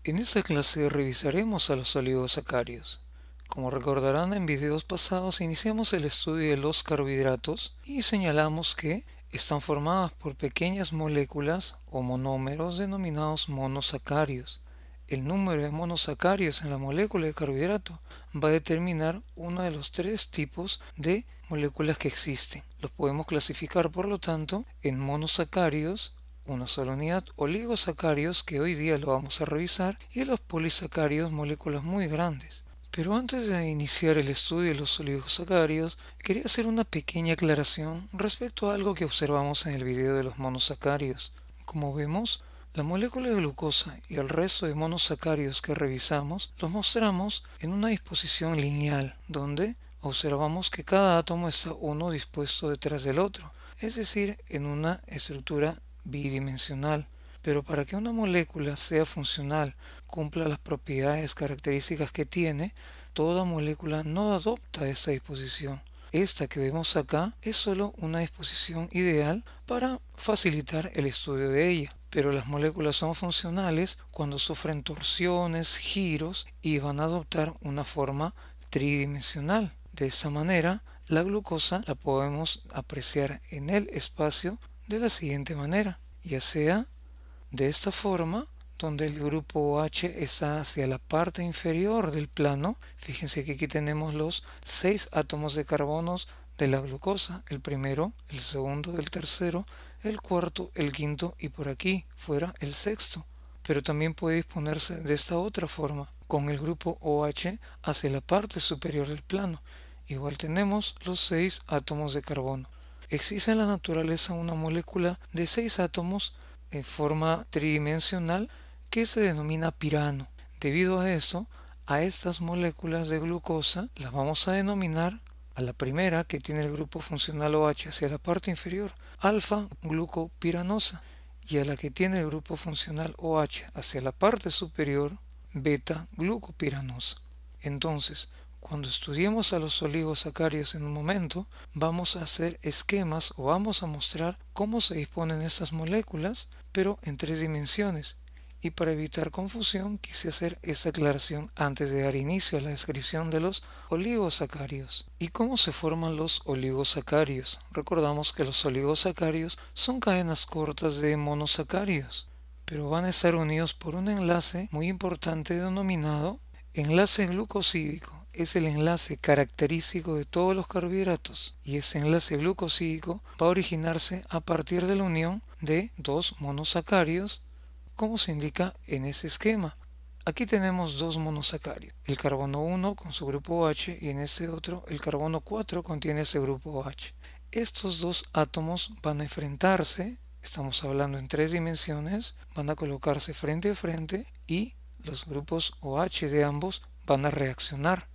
En esta clase revisaremos a los oligosacáridos. Como recordarán, en videos pasados iniciamos el estudio de los carbohidratos y señalamos que están formadas por pequeñas moléculas o monómeros denominados monosacáridos. El número de monosacáridos en la molécula de carbohidrato va a determinar uno de los tres tipos de moléculas que existen. Los podemos clasificar, por lo tanto, en monosacáridos, una sola unidad, oligosacáridos, que hoy día lo vamos a revisar, y los polisacáridos, moléculas muy grandes. Pero antes de iniciar el estudio de los oligosacáridos, quería hacer una pequeña aclaración respecto a algo que observamos en el video de los monosacáridos. Como vemos, la molécula de glucosa y el resto de monosacáridos que revisamos los mostramos en una disposición lineal, donde observamos que cada átomo está uno dispuesto detrás del otro, es decir, en una estructura bidimensional. Pero para que una molécula sea funcional, cumpla las propiedades características que tiene, toda molécula no adopta esta disposición. Esta que vemos acá es solo una disposición ideal para facilitar el estudio de ella. Pero las moléculas son funcionales cuando sufren torsiones, giros y van a adoptar una forma tridimensional. De esa manera, la glucosa la podemos apreciar en el espacio de la siguiente manera, ya sea de esta forma, donde el grupo OH está hacia la parte inferior del plano. Fíjense que aquí tenemos los 6 átomos de carbono de la glucosa, el primero, el segundo, el tercero, el cuarto, el quinto y por aquí fuera el sexto. Pero también puede disponerse de esta otra forma, con el grupo OH hacia la parte superior del plano. Igual tenemos los 6 átomos de carbono. Existe en la naturaleza una molécula de 6 átomos en forma tridimensional que se denomina pirano. Debido a eso, a estas moléculas de glucosa las vamos a denominar, a la primera, que tiene el grupo funcional OH hacia la parte inferior, alfa-glucopiranosa, y a la que tiene el grupo funcional OH hacia la parte superior, beta-glucopiranosa. Entonces, cuando estudiemos a los oligosacáridos en un momento, vamos a hacer esquemas o vamos a mostrar cómo se disponen estas moléculas, pero en 3 dimensiones. Y para evitar confusión, quise hacer esta aclaración antes de dar inicio a la descripción de los oligosacáridos. ¿Y cómo se forman los oligosacáridos? Recordamos que los oligosacáridos son cadenas cortas de monosacáridos, pero van a estar unidos por un enlace muy importante denominado enlace glucosídico. Es el enlace característico de todos los carbohidratos, y ese enlace glucosídico va a originarse a partir de la unión de dos monosacáridos, como se indica en ese esquema. Aquí tenemos dos monosacáridos, el carbono 1 con su grupo OH y en este otro el carbono 4 contiene ese grupo OH. Estos dos átomos van a enfrentarse, estamos hablando en 3 dimensiones, van a colocarse frente a frente y los grupos OH de ambos van a reaccionar.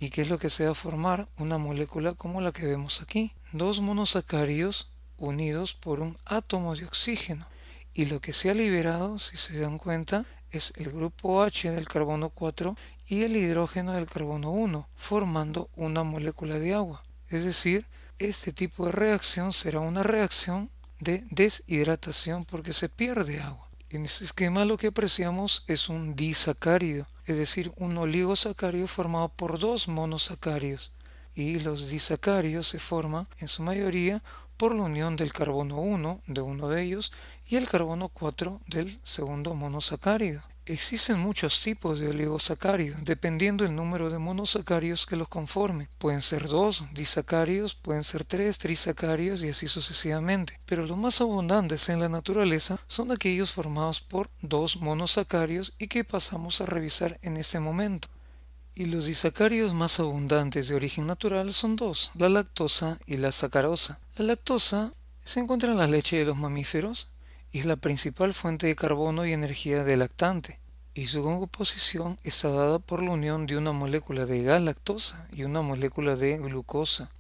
¿Y qué es lo que se va a formar? Una molécula como la que vemos aquí. Dos monosacáridos unidos por un átomo de oxígeno. Y lo que se ha liberado, si se dan cuenta, es el grupo OH del carbono 4 y el hidrógeno del carbono 1, formando una molécula de agua. Es decir, este tipo de reacción será una reacción de deshidratación porque se pierde agua. En este esquema lo que apreciamos es un disacárido, es decir, un oligosacárido formado por dos monosacáridos. Y los disacáridos se forman en su mayoría por la unión del carbono 1 de uno de ellos y el carbono 4 del segundo monosacárido. Existen muchos tipos de oligosacáridos, dependiendo del número de monosacáridos que los conformen. Pueden ser 2 disacáridos, pueden ser 3 trisacáridos y así sucesivamente. Pero los más abundantes en la naturaleza son aquellos formados por 2 monosacáridos y que pasamos a revisar en este momento. Y los disacáridos más abundantes de origen natural son dos, la lactosa y la sacarosa. La lactosa se encuentra en la leche de los mamíferos y es la principal fuente de carbono y energía del lactante, y su composición está dada por la unión de una molécula de galactosa y una molécula de glucosa.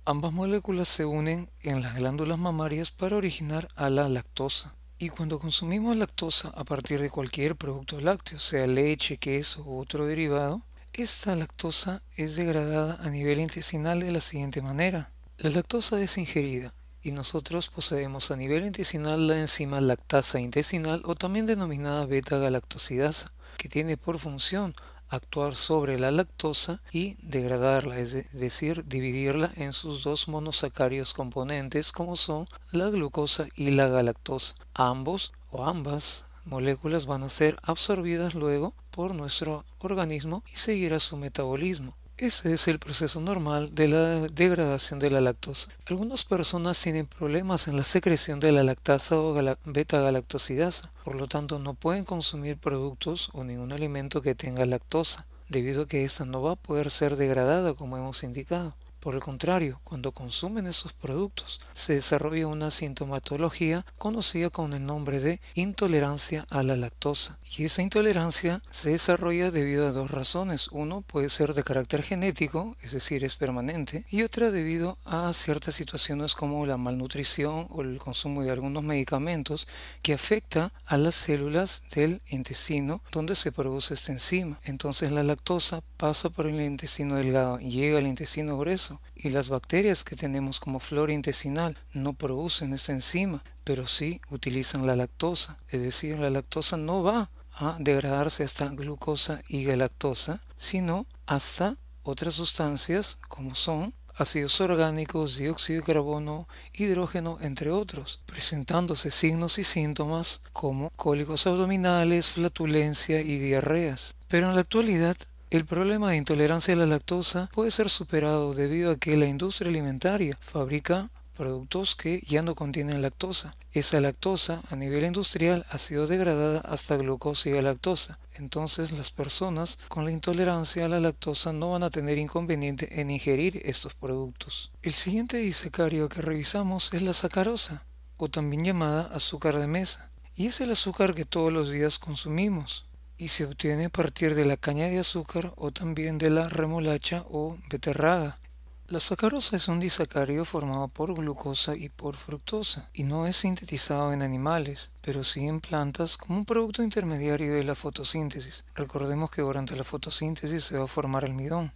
Ambas moléculas se unen en las glándulas mamarias para originar a la lactosa. Y cuando consumimos lactosa a partir de cualquier producto lácteo, sea leche, queso u otro derivado, esta lactosa es degradada a nivel intestinal de la siguiente manera. La lactosa es ingerida y nosotros poseemos a nivel intestinal la enzima lactasa intestinal o también denominada beta-galactosidasa, que tiene por función actuar sobre la lactosa y degradarla, es decir, dividirla en sus dos monosacáridos componentes como son la glucosa y la galactosa. Ambos o ambas moléculas van a ser absorbidas luego por nuestro organismo y seguirá su metabolismo. Ese es el proceso normal de la degradación de la lactosa. Algunas personas tienen problemas en la secreción de la lactasa o beta-galactosidasa, por lo tanto no pueden consumir productos o ningún alimento que tenga lactosa, debido a que ésta no va a poder ser degradada como hemos indicado. Por el contrario, cuando consumen esos productos, se desarrolla una sintomatología conocida con el nombre de intolerancia a la lactosa. Y esa intolerancia se desarrolla debido a dos razones. Uno puede ser de carácter genético, es decir, es permanente, y otra debido a ciertas situaciones como la malnutrición o el consumo de algunos medicamentos que afecta a las células del intestino donde se produce esta enzima. Entonces la lactosa pasa por el intestino delgado, llega al intestino grueso y las bacterias que tenemos como flora intestinal no producen esta enzima, pero sí utilizan la lactosa. Es decir, la lactosa no va a degradarse hasta glucosa y galactosa, sino hasta otras sustancias como son ácidos orgánicos, dióxido de carbono, hidrógeno, entre otros, presentándose signos y síntomas como cólicos abdominales, flatulencia y diarreas. Pero en la actualidad, el problema de intolerancia a la lactosa puede ser superado debido a que la industria alimentaria fabrica productos que ya no contienen lactosa. Esa lactosa a nivel industrial ha sido degradada hasta glucosa y galactosa. Entonces las personas con la intolerancia a la lactosa no van a tener inconveniente en ingerir estos productos. El siguiente disacario que revisamos es la sacarosa, o también llamada azúcar de mesa, y es el azúcar que todos los días consumimos y se obtiene a partir de la caña de azúcar o también de la remolacha o beterraga. La sacarosa es un disacario formado por glucosa y por fructosa y no es sintetizado en animales, pero sí en plantas como un producto intermediario de la fotosíntesis. Recordemos que durante la fotosíntesis se va a formar almidón.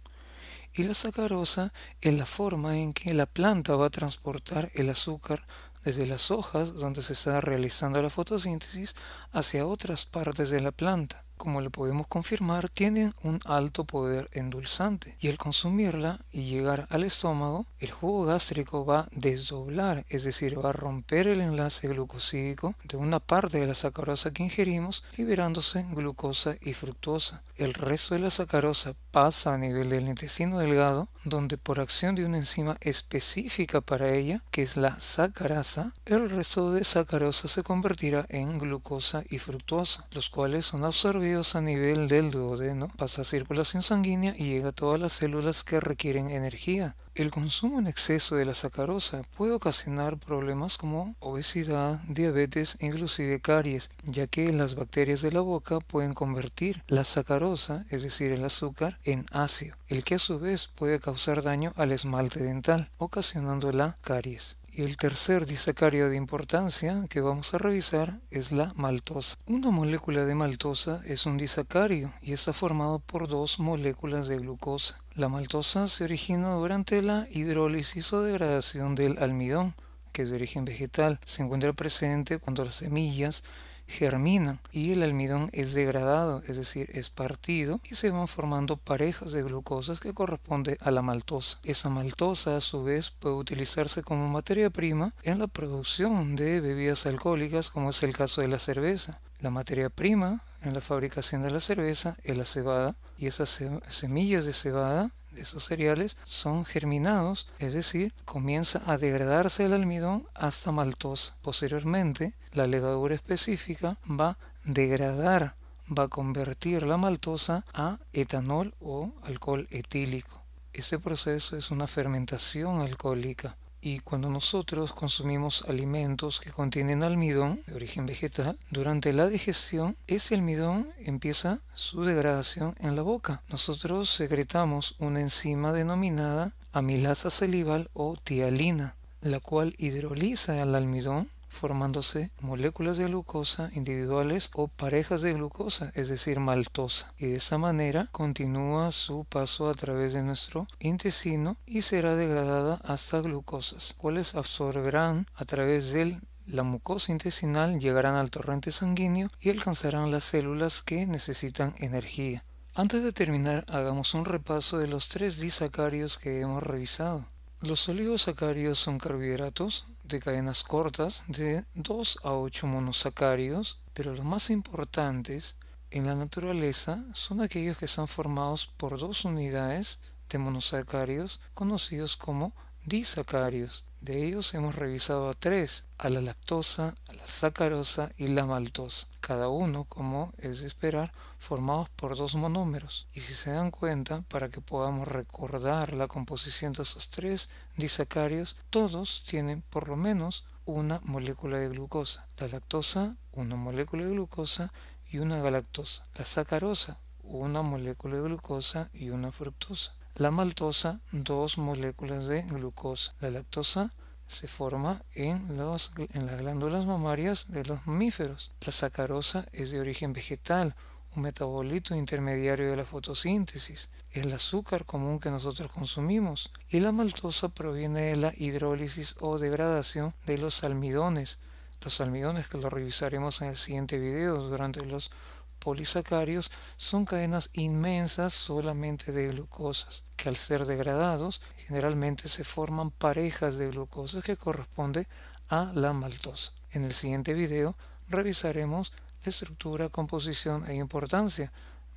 Y la sacarosa es la forma en que la planta va a transportar el azúcar desde las hojas donde se está realizando la fotosíntesis hacia otras partes de la planta. Como lo podemos confirmar, tienen un alto poder endulzante y al consumirla y llegar al estómago, el jugo gástrico va a desdoblar, es decir, va a romper el enlace glucosídico de una parte de la sacarosa que ingerimos, liberándose glucosa y fructosa. El resto de la sacarosa pasa a nivel del intestino delgado, donde por acción de una enzima específica para ella, que es la sacarasa, el resto de sacarosa se convertirá en glucosa y fructosa, los cuales son absorbidos a nivel del duodeno, pasa a circulación sanguínea y llega a todas las células que requieren energía. El consumo en exceso de la sacarosa puede ocasionar problemas como obesidad, diabetes e inclusive caries, ya que las bacterias de la boca pueden convertir la sacarosa, es decir, el azúcar, en ácido, el que a su vez puede causar daño al esmalte dental, ocasionando la caries. Y el tercer disacario de importancia que vamos a revisar es la maltosa. Una molécula de maltosa es un disacario y está formado por dos moléculas de glucosa. La maltosa se origina durante la hidrólisis o degradación del almidón, que es de origen vegetal. Se encuentra presente cuando las semillas germinan y el almidón es degradado, es decir, es partido y se van formando parejas de glucosas que corresponde a la maltosa. Esa maltosa a su vez puede utilizarse como materia prima en la producción de bebidas alcohólicas como es el caso de la cerveza. La materia prima en la fabricación de la cerveza es la cebada y esas semillas de cebada de esos cereales son germinados, es decir, comienza a degradarse el almidón hasta maltosa. Posteriormente, la levadura específica va a degradar, va a convertir la maltosa a etanol o alcohol etílico. Ese proceso es una fermentación alcohólica. Y cuando nosotros consumimos alimentos que contienen almidón de origen vegetal, durante la digestión, ese almidón empieza su degradación en la boca. Nosotros secretamos una enzima denominada amilasa salival o tialina, la cual hidroliza el almidón formándose moléculas de glucosa individuales o parejas de glucosa, es decir, maltosa. Y de esta manera continúa su paso a través de nuestro intestino y será degradada hasta glucosas, cuales absorberán a través de la mucosa intestinal, llegarán al torrente sanguíneo y alcanzarán las células que necesitan energía. Antes de terminar, hagamos un repaso de los 3 disacáridos que hemos revisado. Los oligosacáridos son carbohidratos de cadenas cortas de 2 a 8 monosacáridos, pero los más importantes en la naturaleza son aquellos que están formados por 2 unidades de monosacáridos conocidos como disacáridos. De ellos hemos revisado a 3, a la lactosa, a la sacarosa y la maltosa, cada uno, como es de esperar, formados por 2 monómeros. Y si se dan cuenta, para que podamos recordar la composición de esos 3 disacáridos, todos tienen por lo menos una molécula de glucosa. La lactosa, una molécula de glucosa y una galactosa. La sacarosa, una molécula de glucosa y una fructosa. La maltosa, 2 moléculas de glucosa. La lactosa se forma en las glándulas mamarias de los mamíferos. La sacarosa es de origen vegetal, un metabolito intermediario de la fotosíntesis. Es el azúcar común que nosotros consumimos. Y la maltosa proviene de la hidrólisis o degradación de los almidones. Los almidones, que lo revisaremos en el siguiente video, durante los polisacáridos, son cadenas inmensas solamente de glucosas, que al ser degradados generalmente se forman parejas de glucosas que corresponde a la maltosa. En el siguiente video revisaremos la estructura, composición e importancia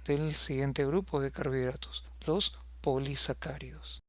del siguiente grupo de carbohidratos, los polisacáridos.